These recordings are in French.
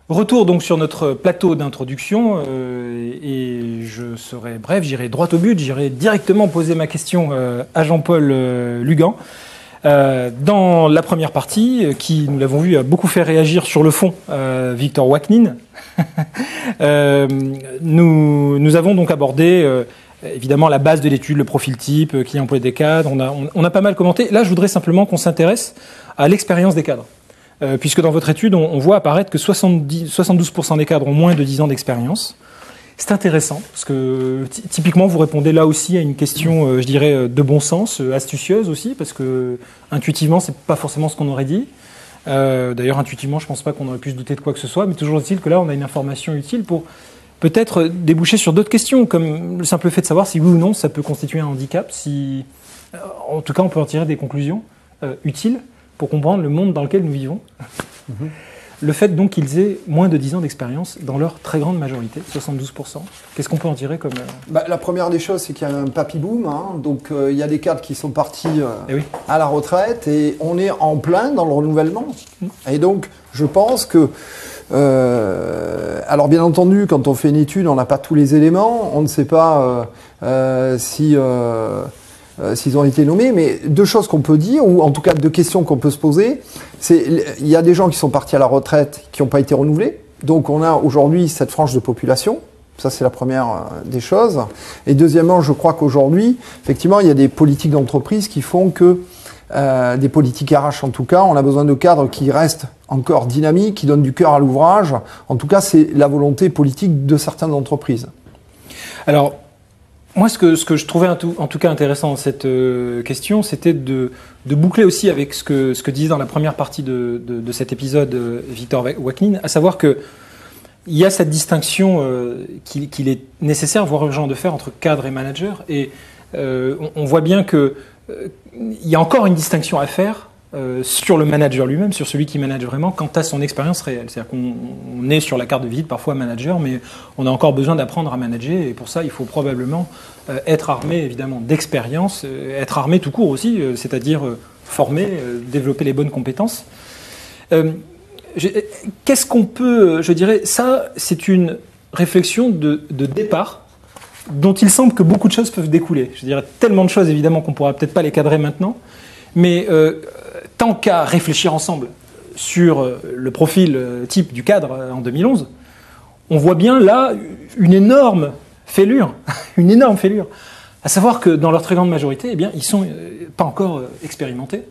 Retour donc sur notre plateau d'introduction et je serai bref, j'irai droit au but, j'irai directement poser ma question à Jean-Paul Lugan. Dans la première partie, qui, nous l'avons vu, a beaucoup fait réagir sur le fond Victor Waknin, nous avons donc abordé évidemment la base de l'étude, le profil type, qui emploie des cadres, on a pas mal commenté. Là, je voudrais simplement qu'on s'intéresse à l'expérience des cadres. Puisque dans votre étude, on voit apparaître que 72% des cadres ont moins de 10 ans d'expérience. C'est intéressant, parce que typiquement, vous répondez là aussi à une question, je dirais, de bon sens, astucieuse aussi, parce que intuitivement, c'est pas forcément ce qu'on aurait dit. D'ailleurs, intuitivement, je pense pas qu'on aurait pu se douter de quoi que ce soit, mais toujours est-il que là, on a une information utile pour peut-être déboucher sur d'autres questions, comme le simple fait de savoir si oui ou non ça peut constituer un handicap, si, en tout cas, on peut en tirer des conclusions utiles pour comprendre le monde dans lequel nous vivons. Le fait donc qu'ils aient moins de 10 ans d'expérience dans leur très grande majorité, 72%, qu'est-ce qu'on peut en tirer comme... La première des choses, c'est qu'il y a un papy boom, hein, donc il y a des cadres qui sont partis à la retraite et on est en plein dans le renouvellement. Et donc, je pense que... alors bien entendu, quand on fait une étude, on n'a pas tous les éléments, on ne sait pas s'ils ont été nommés, mais deux choses qu'on peut dire, ou en tout cas deux questions qu'on peut se poser, c'est il y a des gens qui sont partis à la retraite qui n'ont pas été renouvelés, donc on a aujourd'hui cette frange de population, ça c'est la première des choses, et deuxièmement, je crois qu'aujourd'hui, effectivement, il y a des politiques d'entreprise qui font que, des politiques RH en tout cas, on a besoin de cadres qui restent encore dynamiques, qui donnent du cœur à l'ouvrage, en tout cas c'est la volonté politique de certaines entreprises. Alors, moi, ce que je trouvais en tout cas intéressant dans cette question, c'était de boucler aussi avec ce que disait dans la première partie de cet épisode Victor Waknin, à savoir qu'il y a cette distinction qu'il est nécessaire, voire urgent de faire entre cadre et manager. Et on voit bien qu'il y a encore une distinction à faire sur le manager lui-même, sur celui qui manage vraiment, quant à son expérience réelle. C'est-à-dire qu'on est sur la carte de visite parfois manager, mais on a encore besoin d'apprendre à manager, et pour ça, il faut probablement être armé, évidemment, d'expérience, être armé tout court aussi, c'est-à-dire former, développer les bonnes compétences. Qu'est-ce qu'on peut, je dirais, ça, c'est une réflexion de départ, dont il semble que beaucoup de choses peuvent découler. Je dirais tellement de choses, évidemment, qu'on ne pourra peut-être pas les cadrer maintenant, mais tant qu'à réfléchir ensemble sur le profil type du cadre en 2011, on voit bien là une énorme fêlure, à savoir que dans leur très grande majorité, eh bien, ils ne sont pas encore expérimentés.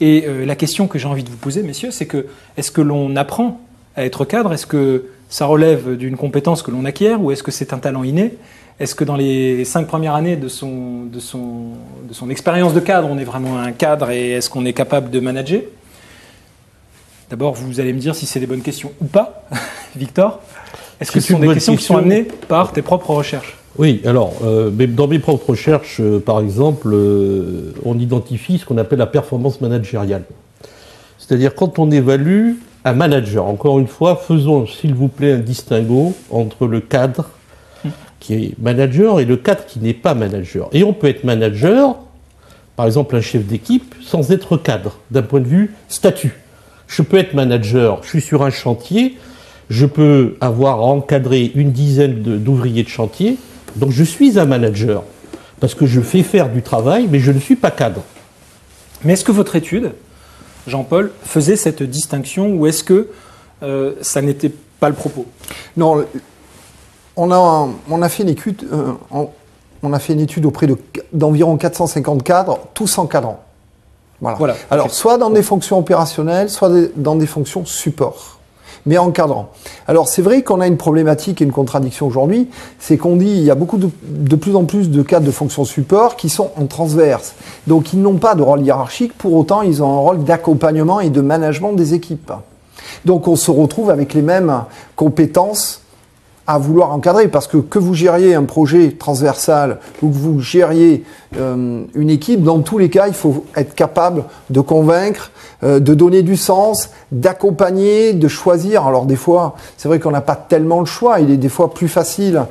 Et la question que j'ai envie de vous poser, messieurs, c'est que est-ce que l'on apprend à être cadre? Est-ce que ça relève d'une compétence que l'on acquiert, ou est-ce que c'est un talent inné? Est-ce que dans les 5 premières années de son expérience de cadre, on est vraiment un cadre, et est-ce qu'on est capable de manager? D'abord, vous allez me dire si c'est des bonnes questions ou pas. Victor, est-ce que ce sont des questions qui sont amenées par tes propres recherches? Oui, alors, dans mes propres recherches, par exemple, on identifie ce qu'on appelle la performance managériale. C'est-à-dire quand on évalue un manager, encore une fois, faisons s'il vous plaît un distinguo entre le cadre qui est manager et le cadre qui n'est pas manager. Et on peut être manager, par exemple un chef d'équipe, sans être cadre, d'un point de vue statut. Je peux être manager, je suis sur un chantier, je peux avoir encadré une dizaine d'ouvriers de chantier, donc je suis un manager, parce que je fais faire du travail, mais je ne suis pas cadre. Mais est-ce que votre étude, Jean-Paul, faisait cette distinction, ou est-ce que ça n'était pas le propos? Non. On a fait une étude auprès d'environ 450 cadres, tous encadrants. Voilà. Alors, soit dans des fonctions opérationnelles, soit dans des fonctions support, mais encadrant. Alors, c'est vrai qu'on a une problématique et une contradiction aujourd'hui, c'est qu'on dit il y a de plus en plus de cadres de fonctions support qui sont en transverse. Donc, ils n'ont pas de rôle hiérarchique, pour autant, ils ont un rôle d'accompagnement et de management des équipes. Donc, on se retrouve avec les mêmes compétences à vouloir encadrer, parce que vous gériez un projet transversal ou que vous gériez une équipe, dans tous les cas, il faut être capable de convaincre, de donner du sens, d'accompagner, de choisir. Alors des fois, c'est vrai qu'on n'a pas tellement le choix, il est des fois plus facile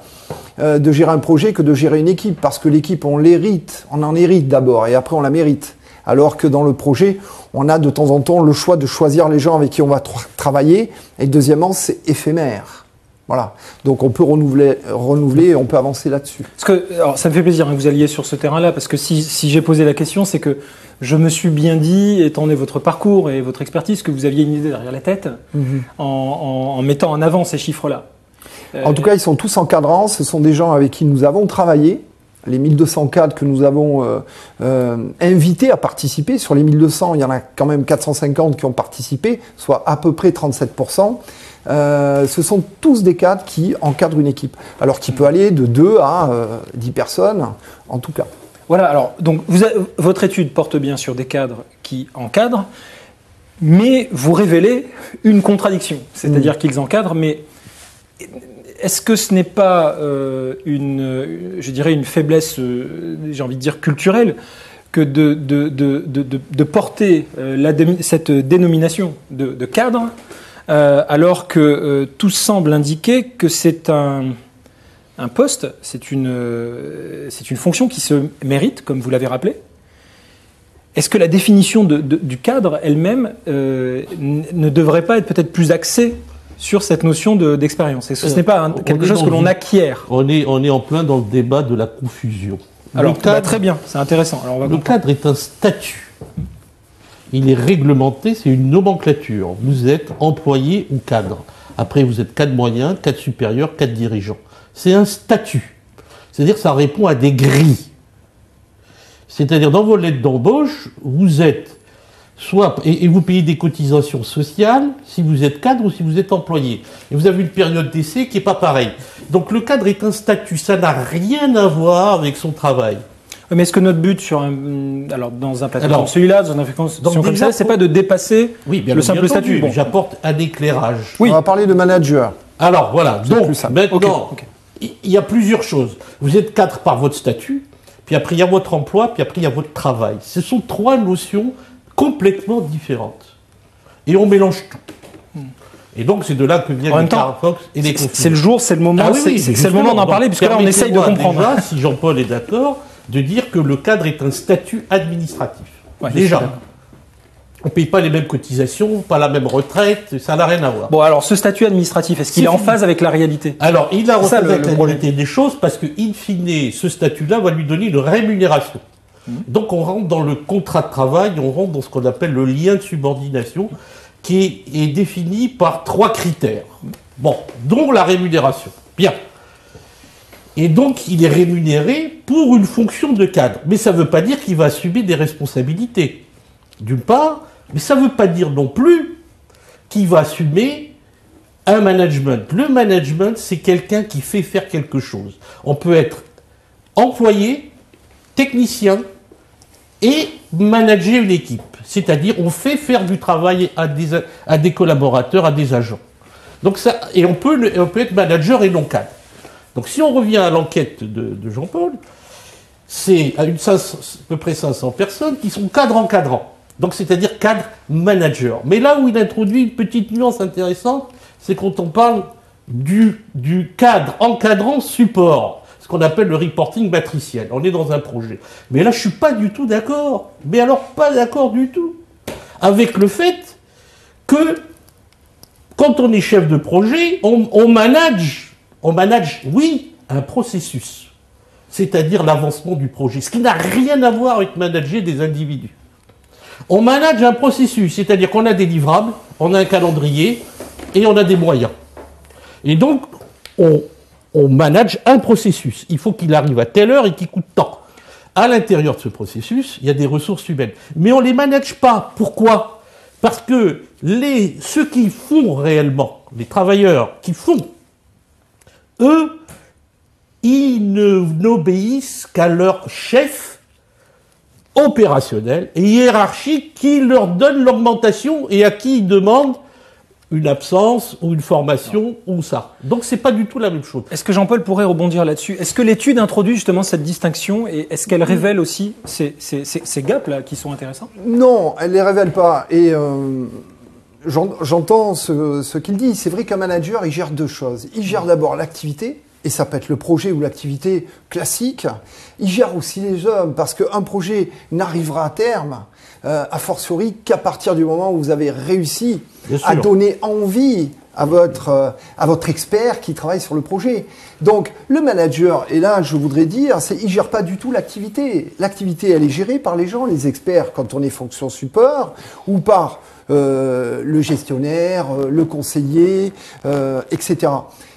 de gérer un projet que de gérer une équipe, parce que l'équipe, on en hérite d'abord, et après on la mérite. Alors que dans le projet, on a de temps en temps le choix de choisir les gens avec qui on va travailler. Et deuxièmement, c'est éphémère. Voilà. Donc on peut renouveler et on peut avancer là-dessus. Alors ça me fait plaisir que vous alliez sur ce terrain-là, parce que si j'ai posé la question, c'est que je me suis bien dit, étant donné votre parcours et votre expertise, que vous aviez une idée derrière la tête en mettant en avant ces chiffres-là. En tout cas, ils sont tous encadrants. Ce sont des gens avec qui nous avons travaillé. Les 1200 cadres que nous avons invités à participer. Sur les 1200, il y en a quand même 450 qui ont participé, soit à peu près 37%. Ce sont tous des cadres qui encadrent une équipe. Alors qui peut aller de 2 à 10 personnes, en tout cas. Voilà, alors, donc votre étude porte bien sur des cadres qui encadrent, mais vous révélez une contradiction. C'est-à-dire qu'ils encadrent, mais est-ce que ce n'est pas une faiblesse, j'ai envie de dire, culturelle, que de porter cette dénomination de cadre, alors que tout semble indiquer que c'est un poste, c'est une fonction qui se mérite, comme vous l'avez rappelé. Est-ce que la définition du cadre elle-même ne devrait pas être peut-être plus axée sur cette notion d'expérience? Est-ce que ce n'est pas quelque chose que l'on acquiert? On est en plein dans le débat de la confusion. Alors, très bien, c'est intéressant. Alors, le cadre est un statut. Il est réglementé, c'est une nomenclature. Vous êtes employé ou cadre. Après, vous êtes cadre moyen, cadre supérieur, cadre dirigeant. C'est un statut. C'est-à-dire que ça répond à des grilles. C'est-à-dire, dans vos lettres d'embauche, vous êtes soit, et vous payez des cotisations sociales si vous êtes cadre ou si vous êtes employé. Et vous avez une période d'essai qui n'est pas pareille. Donc le cadre est un statut, ça n'a rien à voir avec son travail. Mais est-ce que notre but dans un plateau comme celui-là, dans une fonction comme ça, c'est pas de dépasser le simple statut? Bon. J'apporte un éclairage. Oui. On va parler de manager. Alors voilà, donc maintenant, il y a plusieurs choses. Vous êtes cadre par votre statut, puis après il y a votre emploi, puis après il y a votre travail. Ce sont 3 notions complètement différentes. Et on mélange tout. Et donc c'est de là que viennent les paradoxes et les confusions. C'est le jour, c'est le moment, c'est le moment d'en parler, puisque là on essaye de comprendre. Déjà, si Jean-Paul est d'accord, de dire que le cadre est un statut administratif. Ouais, déjà. On ne paye pas les mêmes cotisations, pas la même retraite, ça n'a rien à voir. Bon, alors ce statut administratif, est-ce qu'il est en phase avec la réalité? Alors, il est en phase avec la réalité des choses parce que, in fine, ce statut-là va lui donner une rémunération. Donc on rentre dans le contrat de travail, on rentre dans ce qu'on appelle le lien de subordination, qui est défini par 3 critères. Bon, dont la rémunération. Bien. Et donc, il est rémunéré pour une fonction de cadre. Mais ça ne veut pas dire qu'il va assumer des responsabilités, d'une part, mais ça ne veut pas dire non plus qu'il va assumer un management. Le management, c'est quelqu'un qui fait faire quelque chose. On peut être employé, technicien, et manager une équipe. C'est-à-dire, on fait faire du travail à des collaborateurs, à des agents. Donc ça, et on peut être manager et non cadre. Donc si on revient à l'enquête de Jean-Paul, c'est à peu près 500 personnes qui sont cadres encadrants. Donc c'est-à-dire cadre manager. Mais là où il introduit une petite nuance intéressante, c'est quand on parle du cadre encadrant support. Ce qu'on appelle le reporting matriciel. On est dans un projet. Mais là, je suis pas du tout d'accord. Mais alors, pas d'accord du tout. Avec le fait que, quand on est chef de projet, on manage, oui, un processus. C'est-à-dire l'avancement du projet. Ce qui n'a rien à voir avec manager des individus. On manage un processus. C'est-à-dire qu'on a des livrables, on a un calendrier, et on a des moyens. Et donc, on manage un processus. Il faut qu'il arrive à telle heure et qu'il coûte tant. À l'intérieur de ce processus, il y a des ressources humaines. Mais on ne les manage pas. Pourquoi? Parce que ceux qui font réellement, les travailleurs qui font, eux, ils n'obéissent qu'à leur chef opérationnel et hiérarchique qui leur donne l'augmentation et à qui ils demandent une absence ou une formation ou ça. Donc c'est pas du tout la même chose. Est-ce que Jean-Paul pourrait rebondir là-dessus? Est-ce que l'étude introduit justement cette distinction et est-ce qu'elle révèle aussi ces gaps-là qui sont intéressants? Non, elle les révèle pas. Et j'entends ce qu'il dit. C'est vrai qu'un manager, il gère 2 choses. Il gère d'abord l'activité et ça peut être le projet ou l'activité classique, il gère aussi les hommes, parce qu'un projet n'arrivera à terme, a fortiori, qu'à partir du moment où vous avez réussi à donner envie à votre expert qui travaille sur le projet. Donc, le manager, et là, je voudrais dire, il gère pas du tout l'activité. L'activité, elle est gérée par les gens, les experts, quand on est fonction support, ou par le gestionnaire, le conseiller, etc.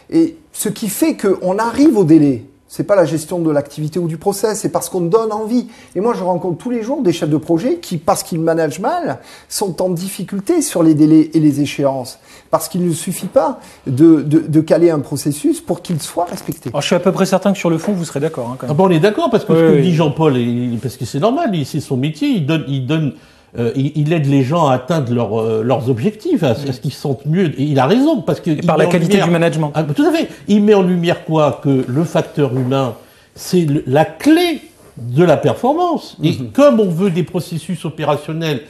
Et ce qui fait qu'on arrive au délai. C'est pas la gestion de l'activité ou du process, c'est parce qu'on donne envie. Et moi, je rencontre tous les jours des chefs de projet qui, parce qu'ils managent mal, sont en difficulté sur les délais et les échéances. Parce qu'il ne suffit pas de caler un processus pour qu'il soit respecté. Alors, je suis à peu près certain que sur le fond, vous serez d'accord. Hein, quand même. Ah bon, on est d'accord, parce que ce que dit Jean-Paul, parce que c'est normal, c'est son métier, il aide les gens à atteindre leurs objectifs, à ce qu'ils se sentent mieux. Et il a raison, parce que... Par la qualité du management. Ah, tout à fait. Il met en lumière quoi? Que le facteur humain, c'est la clé de la performance. Et comme on veut des processus opérationnels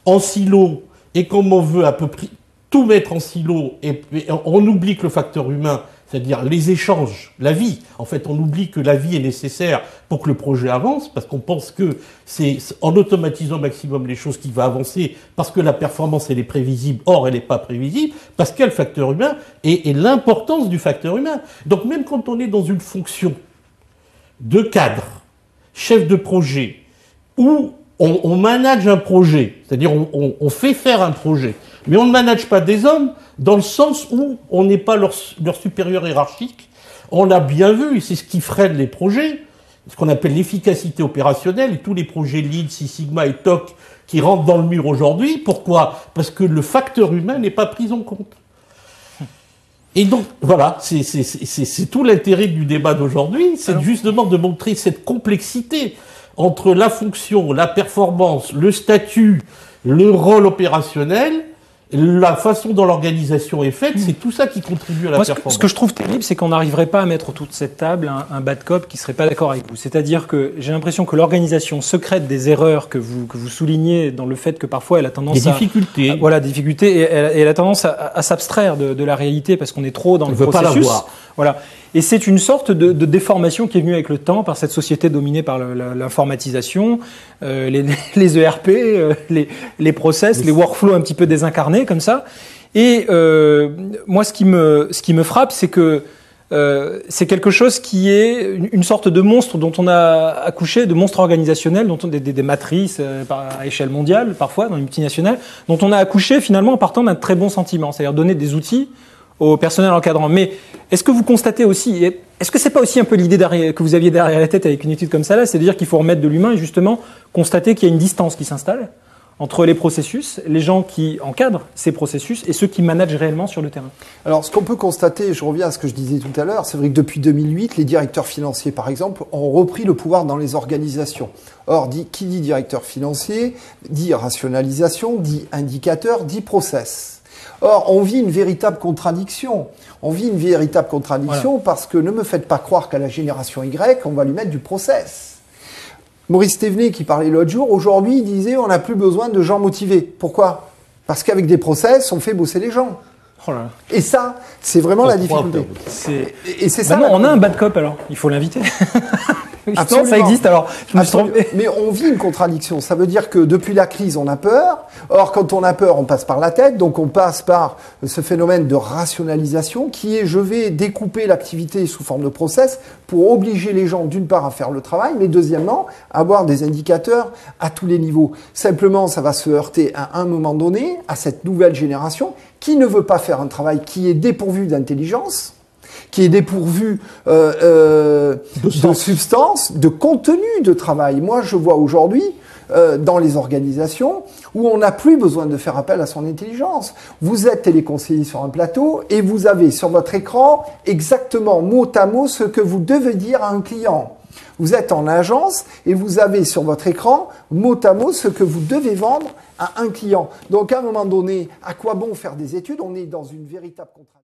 en silo, et comme on veut à peu près tout mettre en silo, et on oublie que le facteur humain, c'est-à-dire les échanges, la vie. En fait, on oublie que la vie est nécessaire pour que le projet avance, parce qu'on pense que c'est en automatisant au maximum les choses qui va avancer, parce que la performance, elle est prévisible. Or, elle n'est pas prévisible, parce qu'il y a le facteur humain et l'importance du facteur humain. Donc, même quand on est dans une fonction de cadre, chef de projet, où on manage un projet, c'est-à-dire on fait faire un projet, mais on ne manage pas des hommes dans le sens où on n'est pas leur supérieur hiérarchique. On l'a bien vu, c'est ce qui freine les projets, ce qu'on appelle l'efficacité opérationnelle, et tous les projets Lean, Six Sigma et TOC qui rentrent dans le mur aujourd'hui. Pourquoi? Parce que le facteur humain n'est pas pris en compte. Et donc, voilà, c'est tout l'intérêt du débat d'aujourd'hui, c'est justement de montrer cette complexité entre la fonction, la performance, le statut, le rôle opérationnel, la façon dont l'organisation est faite, c'est tout ça qui contribue à la performance. Ce que je trouve terrible, c'est qu'on n'arriverait pas à mettre autour de cette table un bad cop qui serait pas d'accord avec vous. C'est-à-dire que j'ai l'impression que l'organisation secrète des erreurs que vous soulignez dans le fait que parfois elle a tendance des difficultés. Voilà, des difficultés, et elle a tendance à s'abstraire de la réalité parce qu'on est trop dans le processus. On veut pas la voir. Voilà. Et c'est une sorte de déformation qui est venue avec le temps par cette société dominée par l'informatisation, les ERP, les process, les workflows un petit peu désincarnés comme ça. Et moi, ce qui me frappe, c'est que c'est quelque chose qui est une sorte de monstre dont on a accouché, de monstre organisationnel, dont des matrices à échelle mondiale, parfois dans les multinationales, dont on a accouché finalement en partant d'un très bon sentiment, c'est-à-dire donner des outils au personnel encadrant. Mais est-ce que vous constatez aussi, est-ce que c'est pas aussi un peu l'idée que vous aviez derrière la tête avec une étude comme ça là, c'est-à-dire qu'il faut remettre de l'humain et justement constater qu'il y a une distance qui s'installe entre les processus, les gens qui encadrent ces processus et ceux qui managent réellement sur le terrain? Alors, ce qu'on peut constater, je reviens à ce que je disais tout à l'heure, c'est vrai que depuis 2008, les directeurs financiers, par exemple, ont repris le pouvoir dans les organisations. Or, qui dit directeur financier, dit rationalisation, dit indicateur, dit process. Or, on vit une véritable contradiction. On vit une véritable contradiction parce que ne me faites pas croire qu'à la génération Y, on va lui mettre du process. Maurice Thévenet, qui parlait l'autre jour, aujourd'hui, il disait on n'a plus besoin de gens motivés. Pourquoi? Parce qu'avec des process, on fait bosser les gens. Oh là. Et ça, c'est vraiment la difficulté. Et c'est ça. On a un bad cop alors, il faut l'inviter. Absolument. Ça existe alors. Mais on vit une contradiction. Ça veut dire que depuis la crise, on a peur. Or, quand on a peur, on passe par la tête. Donc, on passe par ce phénomène de rationalisation qui est je vais découper l'activité sous forme de process pour obliger les gens, d'une part, à faire le travail, mais deuxièmement, à avoir des indicateurs à tous les niveaux. Simplement, ça va se heurter à un moment donné à cette nouvelle génération qui ne veut pas faire un travail qui est dépourvu d'intelligence, qui est dépourvu de substance, de contenu de travail. Moi, je vois aujourd'hui dans les organisations où on n'a plus besoin de faire appel à son intelligence. Vous êtes téléconseiller sur un plateau et vous avez sur votre écran exactement mot à mot ce que vous devez dire à un client. Vous êtes en agence et vous avez sur votre écran mot à mot ce que vous devez vendre à un client. Donc à un moment donné, à quoi bon faire des études? On est dans une véritable contradiction.